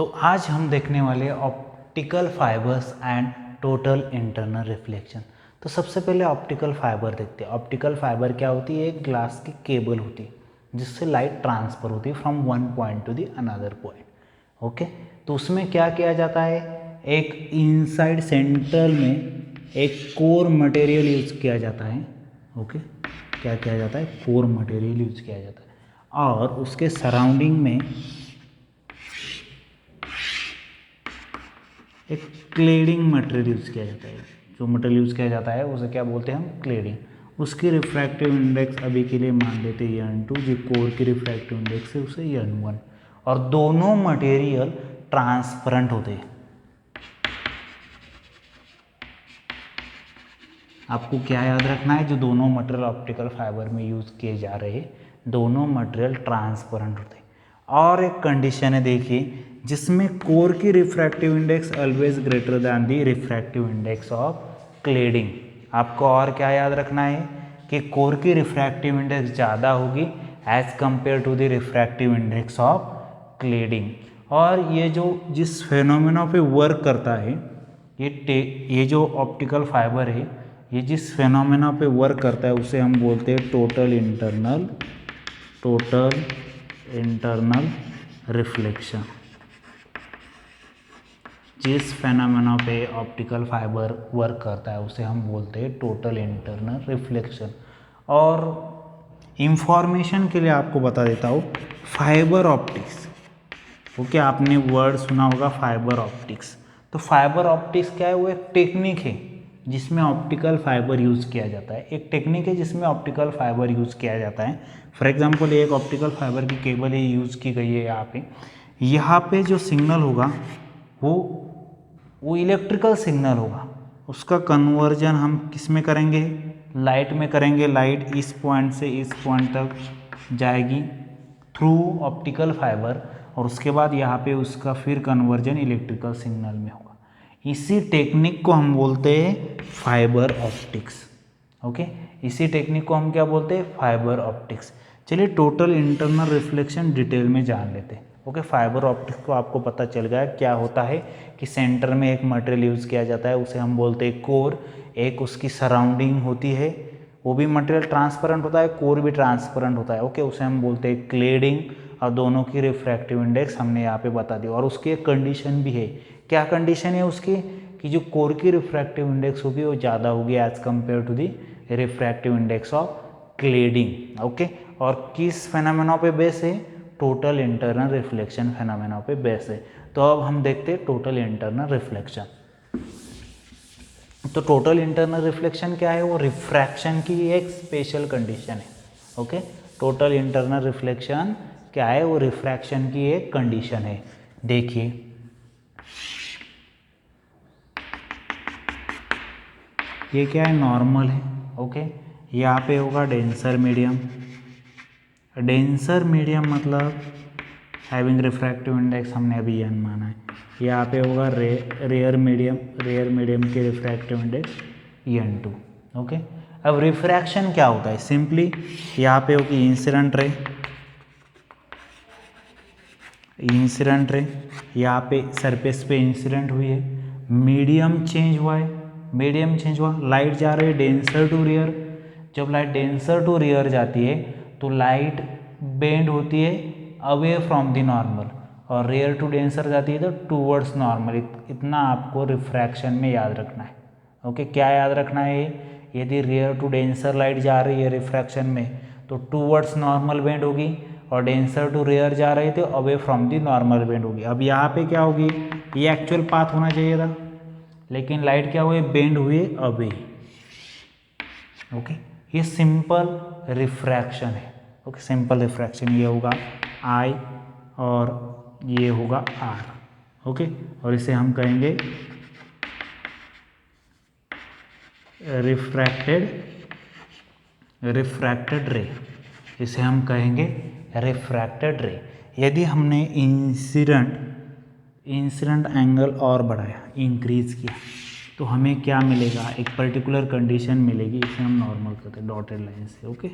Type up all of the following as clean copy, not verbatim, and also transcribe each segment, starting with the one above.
तो आज हम देखने वाले optical fibres and total internal reflection. तो सबसे पहले ऑप्टिकल फाइबर देखते हैं। ऑप्टिकल फाइबर क्या होती है? एक ग्लास की केबल होती है जिससे लाइट ट्रांसफर होती है from one point two the another point. Okay, तो उसमें क्या किया जाता है? एक इनसाइड सेंटर में एक कोर मटेरियल यूज किया जाता है। ओके, क्या किया जाता है? कोर मटेरियल यूज किया जाता है और उसके सराउंडिंग में एक क्लेडिंग मटेरियल यूज़ किया जाता है। जो मटेरियल यूज़ किया जाता है उसे क्या बोलते हैं हम? क्लेडिंग। उसकी रिफ्रैक्टिव इंडेक्स अभी के लिए मान लेते हैं n2, जो कोर की रिफ्रैक्टिव इंडेक्स है उसे n1, और दोनों मटेरियल ट्रांसपेरेंट होते हैं। आपको क्या याद रखना है? जो दोनों मटेरियल ऑप्टिकल फाइबर में यूज़ किए जा रहे हैं, दोनों मटेरियल ट्रांसपेरेंट होते हैं। और एक कंडीशन है, देखिए, जिसमें कोर की refractive index always greater than the refractive index of cladding. आपको और क्या याद रखना है? कि कोर की रिफ्रैक्टिव इंडेक्स ज़्यादा होगी as compared to the refractive index of cladding. और ये जो जिस फेनोमेना पे वर्क करता है, ये जो ऑप्टिकल फाइबर है, ये जिस फेनोमेना पे वर्क करता है उसे हम बोलते हैं टोटल इंटरनल रिफ्लेक्शन। जिस फेनोमेना पे ऑप्टिकल फाइबर वर्क करता है उसे हम बोलते हैं टोटल इंटरनल रिफ्लेक्शन। और इंफॉर्मेशन के लिए आपको बता देता हूँ, फाइबर ऑप्टिक्स, ओके, आपने वर्ड सुना होगा फाइबर ऑप्टिक्स। तो फाइबर ऑप्टिक्स क्या है? वो एक टेक्निक है जिसमें ऑप्टिकल फाइबर यूज़ किया जाता है। एक टेक्निक है जिसमें ऑप्टिकल फाइबर यूज़ किया जाता है। फॉर एग्जांपल, एक ऑप्टिकल फाइबर की केबल ही यूज़ की गई है यहाँ पे जो सिग्नल होगा वो इलेक्ट्रिकल सिग्नल होगा। उसका कन्वर्जन हम किस में करेंगे? लाइट में करेंगे। लाइट इस पॉइंट से इस पॉइंट तक जाएगी थ्रू ऑप्टिकल फाइबर, और उसके बाद यहाँ पे उसका फिर कन्वर्जन इलेक्ट्रिकल सिग्नल में होगा। इसी टेक्निक को हम बोलते हैं फाइबर ऑप्टिक्स। ओके, इसी टेक्निक को हम क्या बोलते हैं? Fibre optics. चलिए टोटल इंटरनल रिफ्लेक्शन डिटेल में जान लेते हैं। ओके, फाइबर ऑप्टिक्स को आपको पता चल गया क्या होता है कि सेंटर में एक मटेरियल यूज़ किया जाता है, उसे हम बोलते हैं कोर। एक उसकी सराउंडिंग होती है, वो भी मटेरियल ट्रांसपेरेंट होता है, कोर भी ट्रांसपेरेंट होता है। ओके, उसे हम बोलते हैं क्लेडिंग। और दोनों की रिफ्रैक्टिव इंडेक्स हमने यहाँ पे बता दी। और उसकी एक कंडीशन भी है। क्या कंडीशन है उसकी? कि जो कोर की रिफ्रैक्टिव इंडेक्स होगी वो ज़्यादा होगी as compare to the refractive index of cladding. Okay, और किस फेनोमेना पे बेस है? टोटल इंटरनल रिफ्लेक्शन फेनोमेना पे बेस है। तो अब हम देखते हैं टोटल इंटरनल रिफ्लेक्शन। तो टोटल इंटरनल रिफ्लेक्शन क्या है? वो रिफ्रैक्शन की एक स्पेशल कंडीशन है। ओके, टोटल इंटरनल रिफ्लेक्शन क्या है? वो रिफ्रैक्शन की एक कंडीशन है। देखिए, ये क्या है? नॉर्मल है। ओके, यहाँ पे होगा डेंसर मीडियम। डेंसर मीडियम मतलब हैविंग रिफ्रैक्टिव इंडेक्स हमने अभी n माना है। यहाँ पे होगा रेयर मीडियम की रिफ्रैक्टिव इंडेक्स n2। ओके, अब रिफ्रैक्शन क्या होता है? सिंपली यहाँ पे होगी इंसिडेंट रे, यहाँ पे सरफेस पे इंसिडेंट हुई है, मीडियम चेंज हुआ लाइट जा रही है डेंसर टू रियर। जब लाइट डेंसर टू रियर जाती है तो लाइट बेंड होती है अवे फ्रॉम द नॉर्मल, और रेयर टू डेंसर जाती है तो टूवर्ड्स नॉर्मल। इतना आपको रिफ्रैक्शन में याद रखना है। ओके, क्या याद रखना है? यदि रेयर टू डेंसर लाइट जा रही है रिफ्रैक्शन में तो टूवर्ड्स नॉर्मल बेंड होगी, और डेंसर टू रेयर जा रही थी away from the normal bend होगी। अब यहाँ पे क्या होगी? ये एक्चुअल पाथ होना चाहिए था, लेकिन लाइट क्या हुए? बेंड हुए अवे। ओके, ये सिंपल रिफ्रैक्शन है। ओके, सिंपल रिफ्रैक्शन ये होगा I और ये होगा R। ओके, और इसे हम कहेंगे रिफ्रैक्टेड रे। इसे हम कहेंगे रिफ्रैक्टेड रे। यदि हमने इंसिडेंट एंगल और बढ़ाया, इंक्रीज किया, तो हमें क्या मिलेगा? एक पर्टिकुलर कंडीशन मिलेगी। इसे हम नॉर्मल करते हैं डॉटेड लाइन से। ओके,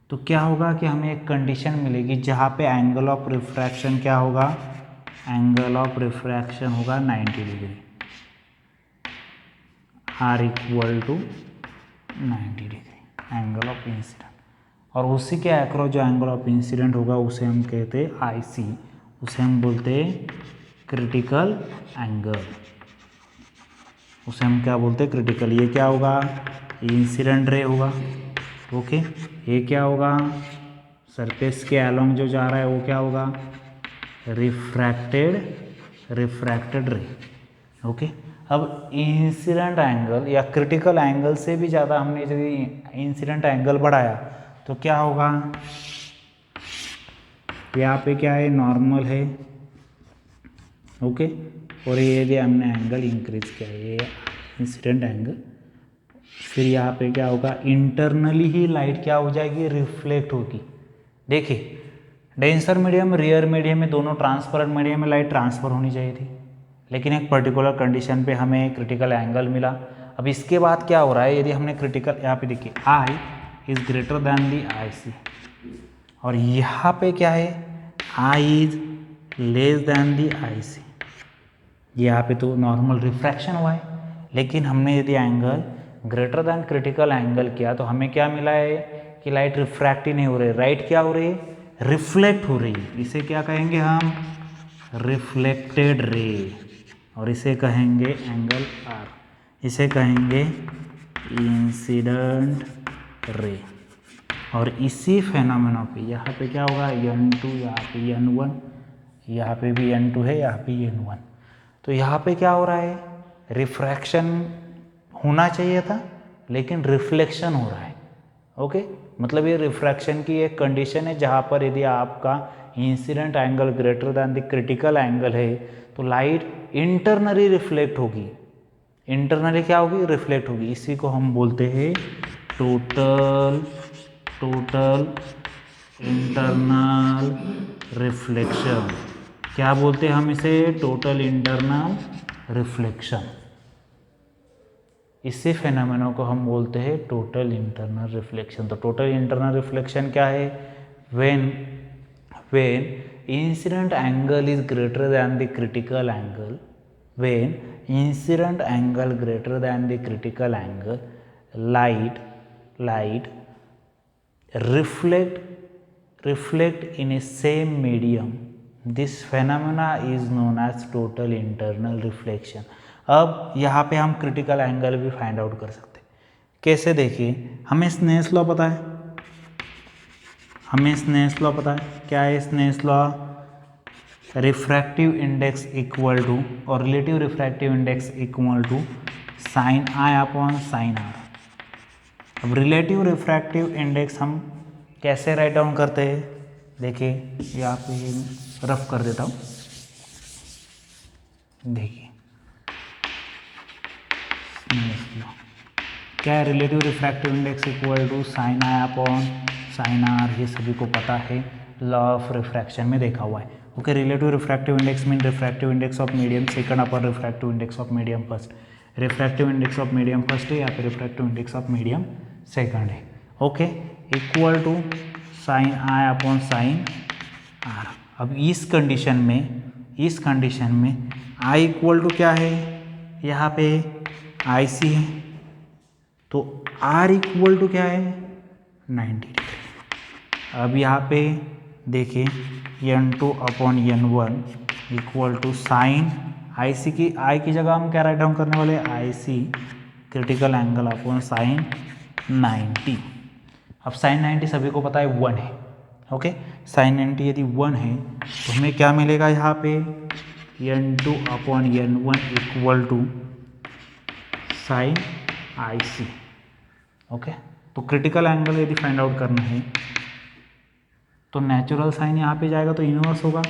तो क्या होगा कि हमें एक कंडीशन मिलेगी जहाँ पे एंगल ऑफ रिफ्रैक्शन क्या होगा? एंगल ऑफ रिफ्रैक्शन होगा 90 degree, r equal to 90 degree angle of incident. और उसी के अक्रॉस जो एंगल ऑफ इंसिडेंट होगा उसे हम कहते हैं आई सी, उसे हम बोलते हैं क्रिटिकल एंगल, उसे हम क्या बोलते हैं क्रिटिकल। ये क्या होगा, इंसिडेंट रे होगा, ओके। ये क्या होगा, सरफेस के अलोंग जो जा रहा है वो क्या होगा, रिफ्रैक्टेड रे, ओके। अब इंसिडेंट एंगल या क्रिटिकल एंगल से भी ज़्यादा हमने यदि इंसिडेंट एंगल बढ़ाया तो क्या होगा, यहाँ पे क्या है, नॉर्मल है, ओके। और ये यदि हमने एंगल इंक्रीज किया, ये इंसिडेंट एंगल, फिर यहाँ पे क्या होगा, इंटरनली ही लाइट क्या हो जाएगी, रिफ्लेक्ट होगी। देखिए डेंसर मीडियम, रियर मीडियम में, दोनों ट्रांसपेरेंट मीडियम में लाइट ट्रांसफर होनी चाहिए थी, लेकिन एक पर्टिकुलर कंडीशन पे हमें क्रिटिकल एंगल मिला। अब इसके बाद क्या हो रहा है, यदि हमने क्रिटिकल, यहाँ पे देखिए I is greater than the आई सी, और यहाँ पे क्या है, I is less than the आई सी। यहाँ पे तो नॉर्मल रिफ्रैक्शन हुआ है, लेकिन हमने यदि angle greater than critical angle किया तो हमें क्या मिला है कि लाइट रिफ्रैक्ट ही नहीं हो रही, राइट क्या हो रही है, रिफ्लेक्ट हो रही है। इसे क्या कहेंगे हम, रिफ्लेक्टेड रे, और इसे कहेंगे एंगल आर, इसे कहेंगे इंसिडेंट रे। और इसी फेनोमेना पे यहाँ पे क्या होगा, n2, यहाँ पे n1, यहाँ पे भी n2 है, यहाँ पे n1। तो यहाँ पे क्या हो रहा है, रिफ्रैक्शन होना चाहिए था लेकिन रिफ्लेक्शन हो रहा है, ओके। मतलब ये रिफ्रैक्शन की एक कंडीशन है जहाँ पर यदि आपका incident angle greater than the critical angle है तो लाइट इंटरनली रिफ्लेक्ट होगी, इंटरनली क्या होगी, रिफ्लेक्ट होगी। इसी को हम बोलते हैं टोटल इंटरनल रिफ्लेक्शन। क्या बोलते हैं हम इसे, टोटल इंटरनल रिफ्लेक्शन। इसी फेनोमेना को हम बोलते हैं टोटल इंटरनल रिफ्लेक्शन। तो टोटल इंटरनल रिफ्लेक्शन क्या है, when incident angle is greater than the critical angle, when incident angle greater than the critical angle, light reflect in a same medium. This phenomena is known as total internal reflection. अब यहाँ पे हम critical angle भी find out कर सकते हैं। कैसे, देखिए हमें स्नेल्स लॉ पता है, हमें स्नेल्स लॉ पता है। क्या है Snell's law, refractive index equal to, और relative refractive index equal to sine I upon sine R. अब रिलेटिव रिफ्रैक्टिव इंडेक्स हम कैसे राइट डाउन करते हैं, देखिए यहाँ पे रफ कर देता हूँ, देखिए क्या है, relative refractive index equal to sine I upon sine r, ये सभी को पता है, लॉ ऑफ रिफ्रैक्शन में देखा हुआ है, okay. Relative refractive index mean refractive index of medium second upon refractive index of medium first. Refractive index of medium first है या फिर refractive index of medium second है, okay. Equal to sine I upon sine R. अब इस condition में I equal to क्या है, यहाँ पे आई सी है, तो आर इक्वल टू क्या है, 90 डिग्री। अब यहाँ पे देखिए n2 upon n1 equal to sine I C की, आई की जगह हम क्या राइट डाउन करने वाले, आई सी क्रिटिकल एंगल अपॉन साइन 90। अब साइन 90 सभी को पता है 1 है, ओके। साइन 90 यदि 1 है तो हमें क्या मिलेगा, यहाँ पे n2 upon n1 equal to sine I c, okay. तो क्रिटिकल एंगल यदि फाइंड आउट करना है तो नेचुरल साइन यहाँ पे जाएगा तो इनवर्स होगा,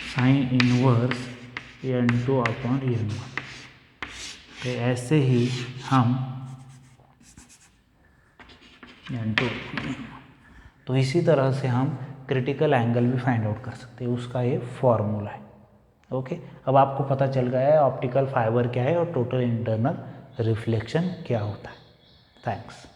sine inverse n2 upon n1। तो ऐसे ही हम n2, तो इसी तरह से हम क्रिटिकल एंगल भी फाइंड आउट कर सकते हैं, उसका ये फॉर्मूला है, ओके। अब आपको पता चल गया है ऑप्टिकल फाइबर क्या है और टोटल इंटरनल रिफ्लेक्शन क्या होता है। थैंक्स।